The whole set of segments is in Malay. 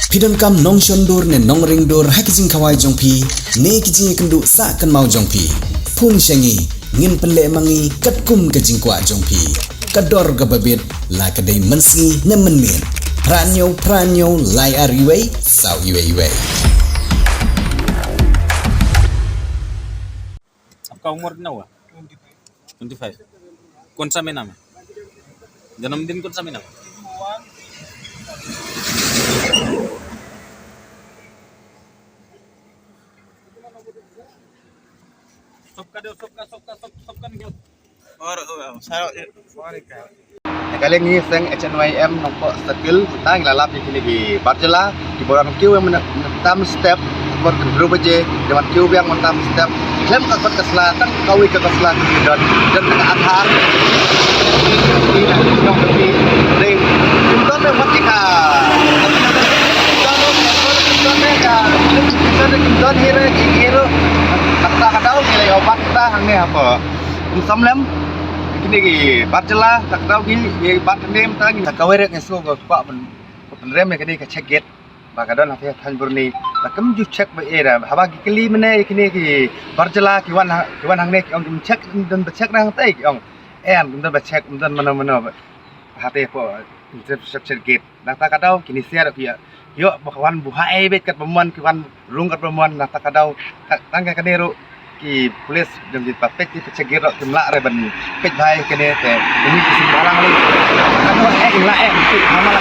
Pidon kam nong shondur ne nong ringdur hakijing kawai jongpi ne kijing kendu sa kan mau jongpi pun shangi ngin penle mangi katkum kajing kwa jongpi kador gababit la kadai mensi ne menmin pranyo lai ariwei sau iwei. आपका उम्र कितना हुआ? 25। कौन सा महीना में? जन्मदिन कौन सा महीना में? सबका निकलो। और kali ini sang HNYM nampak skill tang lalap di sini di Barjala di bawah queue yang menentam step buat grup aja dengan queue yang menentam step klaim ke selatan kawi ke selatan dan ke akhir di ring contoh memang kita contoh hero kata nilai obat kita hangnya apa samlem kini ki Barjala tak tahu ki Barjala tang tak kawai rek ngesu ko pak penrem kini ke check gate bakadon hati tan burni takam ju check ba era haba ki kali mene kini ki Barjala ki wan hangne ki ong check dan check nang tai ki ong dan ba check dan mana hati ko infrastructure gate nak tak tahu kini sia ki yo bakawan buhai bet kat pemuan ki wan rung kat pemuan nak tak tahu tangga kadero ki polis jam di papet ki check gate ki mlak re ban pet bhai kene te ini ki sembarang li kan la ki amala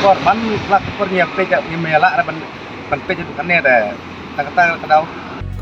ko ban lak por ni pet ni mela re ban pet tu kane da tak tahu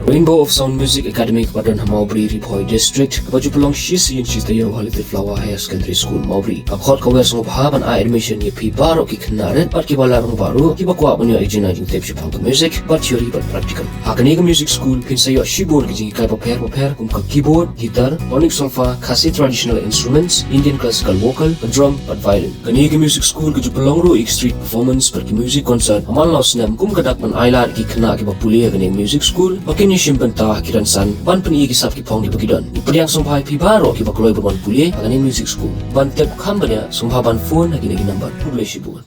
Rainbow of Sound Music Academy Padon Maubri Ripoy District baju pelong shis yin shis tayo Holiday Flower Higher Secondary School Maubri akhot ka wes ngobhaban a admission ye pi baro ki knaret pat ki bala rong baro ki bakwa bunyo ejina jing tep shipang to music but theory but practical hakani music school pin sayo shibor ki jing kai paper kum ka keyboard guitar tonic solfa khasi traditional instruments Indian classical vocal drum but violin kani music school ki pelong ro street performance per ki music concert amal los nam kum kadak man ailar ki khna ki bapulia kani music school ni simpan ta kiran san ban peni ki sap ki phong di pagidon ipriang sombai pi baro ki bakloi ban pulie angani music school ban tep khambanya sombhaban phone hagi number publish bun